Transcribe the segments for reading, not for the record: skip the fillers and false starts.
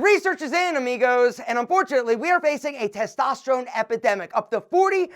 The research is in, amigos, and unfortunately, we are facing a testosterone epidemic. Up to 40%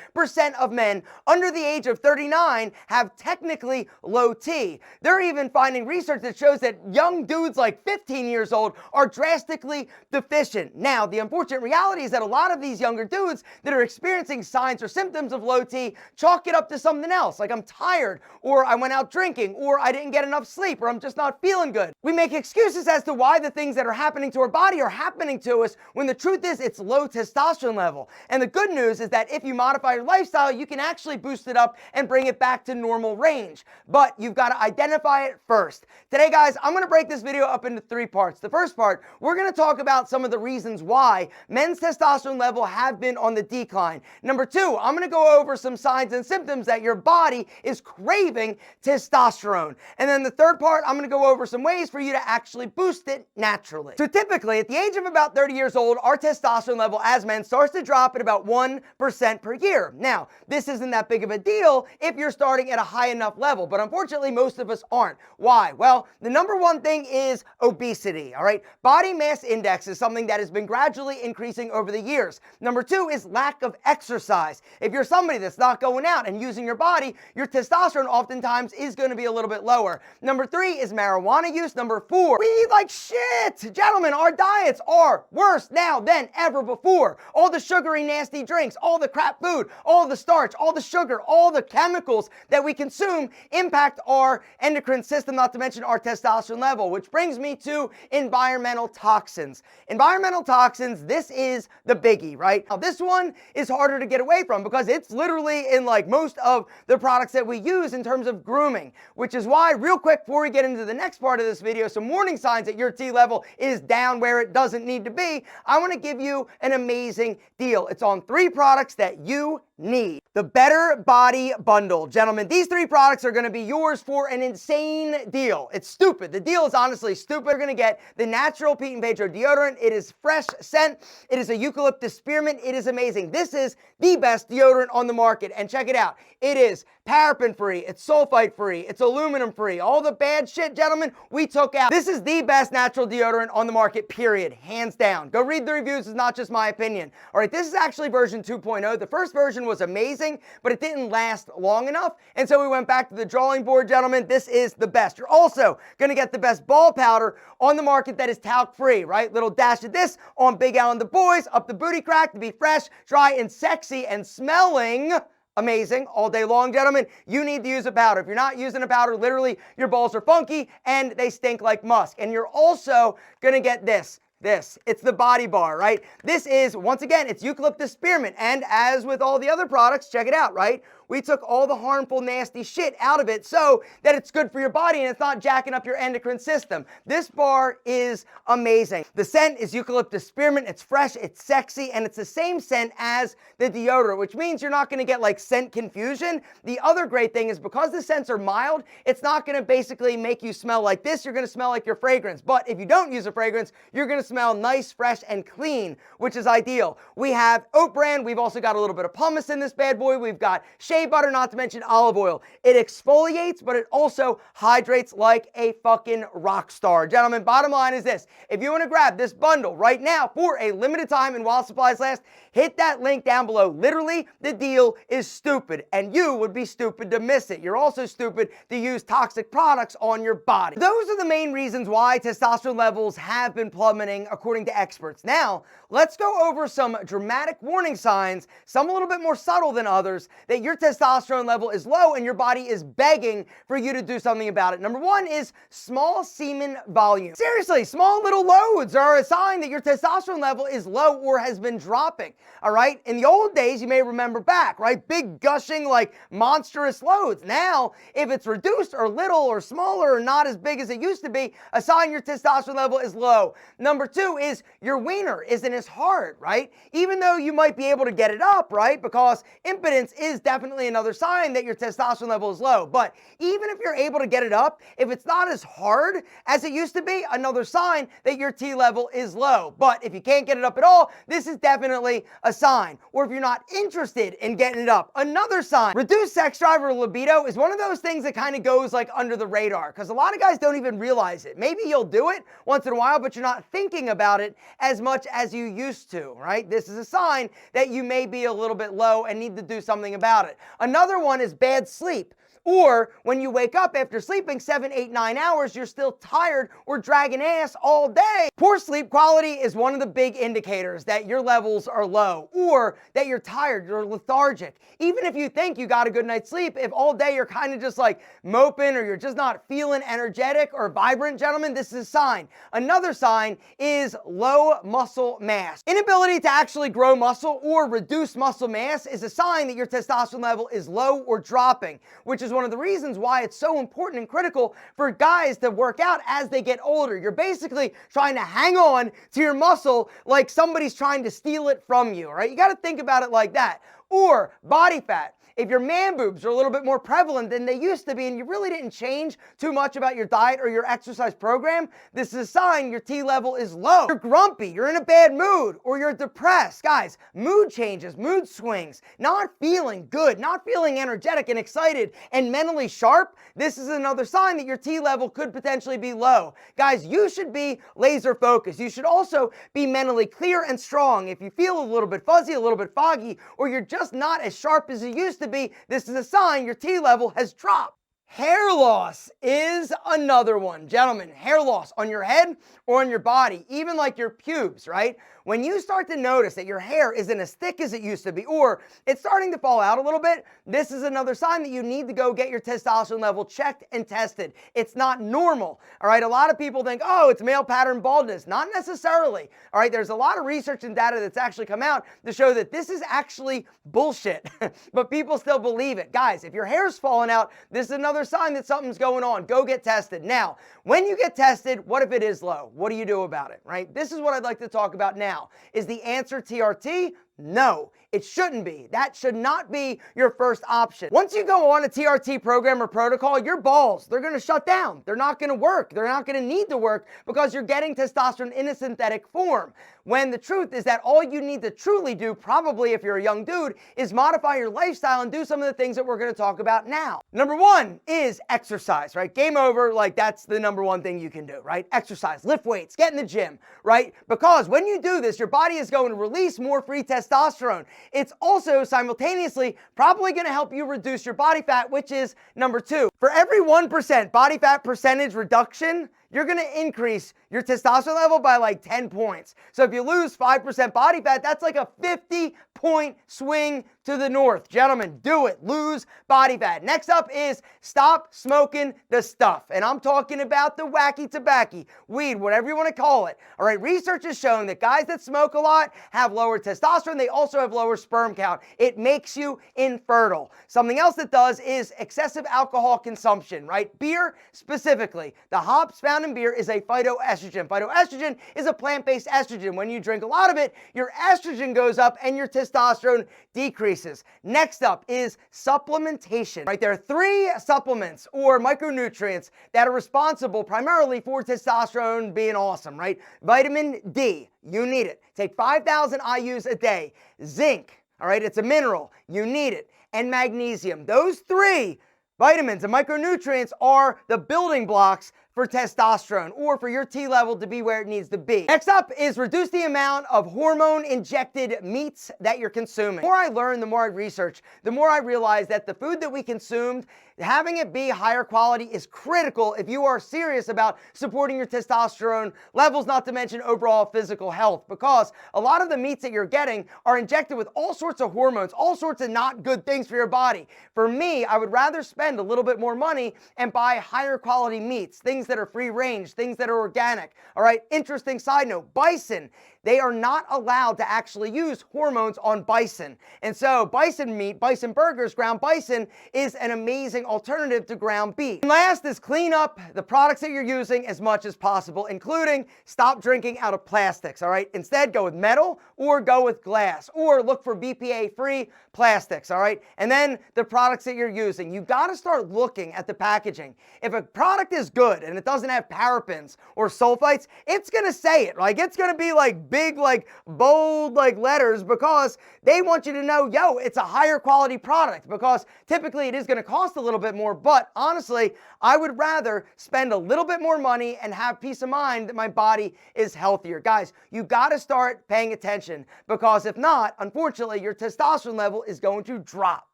of men under the age of 39 have technically low T. They're even finding research that shows that young dudes like 15 years old are drastically deficient. Now, the unfortunate reality is that a lot of these younger dudes that are experiencing signs or symptoms of low T chalk it up to something else, like I'm tired, or I went out drinking, or I didn't get enough sleep, or I'm just not feeling good. We make excuses as to why the things that are happening to our body are happening to us, when the truth is it's low testosterone level. And the good news is that if you modify your lifestyle, you can actually boost it up and bring it back to normal range. But you've got to identify it first. Today, guys, I'm going to break this video up into 3 parts. The first part, we're going to talk about some of the reasons why men's testosterone level have been on the decline. Number 2, I'm going to go over some signs and symptoms that your body is craving testosterone. And then the third part, I'm going to go over some ways for you to actually boost it naturally. So typically, at the age of about 30 years old, our testosterone level as men starts to drop at about 1% per year. Now, this isn't that big of a deal if you're starting at a high enough level, but unfortunately, most of us aren't. Why? Well, the number one thing is obesity, all right? Body mass index is something that has been gradually increasing over the years. Number 2 is lack of exercise. If you're somebody that's not going out and using your body, your testosterone oftentimes is going to be a little bit lower. Number 3 is marijuana use. Number 4, we eat like shit. Gentlemen, our diets are worse now than ever before. All the sugary, nasty drinks, all the crap food, all the starch, all the sugar, all the chemicals that we consume impact our endocrine system, not to mention our testosterone level, which brings me to environmental toxins. Environmental toxins, this is the biggie, right? Now, this one is harder to get away from because it's literally in like most of the products that we use in terms of grooming, which is why, real quick, before we get into the next part of this video, some warning signs that your T level is down where it doesn't need to be. I want to give you an amazing deal. It's on 3 products that you need. The Better Body Bundle. Gentlemen, these 3 products are going to be yours for an insane deal. It's stupid. The deal is honestly stupid. You're going to get the natural Pete and Pedro deodorant. It is fresh scent. It is a eucalyptus spearmint. It is amazing. This is the best deodorant on the market. And check it out. It is paraben free. It's sulfite free. It's aluminum free. All the bad shit, gentlemen, we took out. This is the best natural deodorant on the market, period. Hands down. Go read the reviews. It's not just my opinion. All right, this is actually version 2.0. The first version was amazing, but it didn't last long enough. And so we went back to the drawing board, gentlemen. This is the best. You're also going to get the best ball powder on the market that is talc free, right? Little dash of this on Big Al and the boys, up the booty crack to be fresh, dry, and sexy and smelling amazing all day long, gentlemen. You need to use a powder. If you're not using a powder, literally your balls are funky and they stink like musk. And you're also going to get this. It's the body bar, right? This is, once again, it's eucalyptus spearmint. And as with all the other products, check it out, right? We took all the harmful, nasty shit out of it so that it's good for your body and it's not jacking up your endocrine system. This bar is amazing. The scent is eucalyptus spearmint. It's fresh, it's sexy, and it's the same scent as the deodorant, which means you're not going to get like scent confusion. The other great thing is because the scents are mild, it's not going to basically make you smell like this. You're going to smell like your fragrance. But if you don't use a fragrance, you're going to smell nice, fresh, and clean, which is ideal. We have oat bran. We've also got a little bit of pumice in this bad boy. We've got shea butter, not to mention olive oil. It exfoliates, but it also hydrates like a fucking rock star. Gentlemen, bottom line is this. If you want to grab this bundle right now for a limited time and while supplies last, hit that link down below. Literally, the deal is stupid, and you would be stupid to miss it. You're also stupid to use toxic products on your body. Those are the main reasons why testosterone levels have been plummeting, according to experts. Now, let's go over some dramatic warning signs, some a little bit more subtle than others, that your testosterone level is low and your body is begging for you to do something about it. Number 1 is small semen volume. Seriously, small little loads are a sign that your testosterone level is low or has been dropping. All right, in the old days, you may remember back, right? Big gushing, like monstrous loads. Now, if it's reduced or little or smaller or not as big as it used to be, a sign your testosterone level is low. Number 2 is your wiener isn't as hard, right? Even though you might be able to get it up, right? Because impotence is definitely definitely another sign that your testosterone level is low. But even if you're able to get it up, if it's not as hard as it used to be, another sign that your T level is low. But if you can't get it up at all, this is definitely a sign. Or if you're not interested in getting it up, another sign. Reduced sex drive or libido is one of those things that kind of goes like under the radar, because a lot of guys don't even realize it. Maybe you'll do it once in a while, but you're not thinking about it as much as you used to, right? This is a sign that you may be a little bit low and need to do something about it. Another one is bad sleep. Or when you wake up after sleeping 7, 8, 9 hours, you're still tired or dragging ass all day. Poor sleep quality is one of the big indicators that your levels are low or that you're tired, you're lethargic. Even if you think you got a good night's sleep, if all day you're kind of just like moping or you're just not feeling energetic or vibrant, gentlemen, this is a sign. Another sign is low muscle mass. Inability to actually grow muscle or reduce muscle mass is a sign that your testosterone level is low or dropping, which is one of the reasons why it's so important and critical for guys to work out as they get older. You're basically trying to hang on to your muscle like somebody's trying to steal it from you, right? You got to think about it like that. Or body fat. If your man boobs are a little bit more prevalent than they used to be and you really didn't change too much about your diet or your exercise program, this is a sign your T level is low. You're grumpy, you're in a bad mood, or you're depressed. Guys, mood changes, mood swings, not feeling good, not feeling energetic and excited and mentally sharp, this is another sign that your T level could potentially be low. Guys, you should be laser focused. You should also be mentally clear and strong. If you feel a little bit fuzzy, a little bit foggy, or you're just not as sharp as you used to be, this is a sign your T level has dropped. Hair loss is another one. Gentlemen, hair loss on your head or on your body, even like your pubes, right? When you start to notice that your hair isn't as thick as it used to be, or it's starting to fall out a little bit, this is another sign that you need to go get your testosterone level checked and tested. It's not normal, all right? A lot of people think, oh, it's male pattern baldness. Not necessarily, all right? There's a lot of research and data that's actually come out to show that this is actually bullshit, but people still believe it. Guys, if your hair's falling out, this is another sign that something's going on. Go get tested. Now, when you get tested, what if it is low? What do you do about it, right? This is what I'd like to talk about now. Is the answer TRT? No, it shouldn't be. That should not be your first option. Once you go on a TRT program or protocol, your balls, they're going to shut down. They're not going to work. They're not going to need to work because you're getting testosterone in a synthetic form. When the truth is that all you need to truly do, probably if you're a young dude, is modify your lifestyle and do some of the things that we're going to talk about now. Number one is exercise, right? Game over, like that's the number one thing you can do, right? Exercise, lift weights, get in the gym, right? Because when you do this, your body is going to release more free testosterone. It's also simultaneously probably going to help you reduce your body fat, which is number two. For every 1% body fat percentage reduction, you're going to increase your testosterone level by like 10 points. So if you lose 5% body fat, that's like a 50-point swing to the north. Gentlemen, do it. Lose body fat. Next up is stop smoking the stuff. And I'm talking about the wacky tobacco, weed, whatever you want to call it. All right, research has shown that guys that smoke a lot have lower testosterone. They also have lower sperm count. It makes you infertile. Something else that does is excessive alcohol consumption, right? Beer specifically. The hops found in beer is a phytoestrogen. Phytoestrogen is a plant-based estrogen. When you drink a lot of it, your estrogen goes up and your testosterone decreases. Next up is supplementation, right? There are 3 supplements or micronutrients that are responsible primarily for testosterone being awesome, right? Vitamin D, you need it. Take 5,000 IUs a day. Zinc, all right, it's a mineral, you need it. And magnesium. Those 3 vitamins and micronutrients are the building blocks for testosterone or for your T level to be where it needs to be. Next up is reduce the amount of hormone-injected meats that you're consuming. The more I learn, the more I research, the more I realize that the food that we consumed, having it be higher quality is critical if you are serious about supporting your testosterone levels, not to mention overall physical health, because a lot of the meats that you're getting are injected with all sorts of hormones, all sorts of not good things for your body. For me, I would rather spend a little bit more money and buy higher quality meats, things things that are free range, things that are organic. All right, interesting side note, bison, they are not allowed to actually use hormones on bison. And so bison meat, bison burgers, ground bison is an amazing alternative to ground beef. And last is clean up the products that you're using as much as possible, including stop drinking out of plastics, all right? Instead, go with metal or go with glass or look for BPA-free plastics, all right? And then the products that you're using, you gotta start looking at the packaging. If a product is good and it doesn't have parabens or sulfites, it's gonna say it, like it's gonna be like big, like bold, like letters, because they want you to know, yo, it's a higher quality product, because typically it is gonna cost a little bit more, but honestly, I would rather spend a little bit more money and have peace of mind that my body is healthier. Guys, you gotta start paying attention, because if not, unfortunately, your testosterone level is going to drop.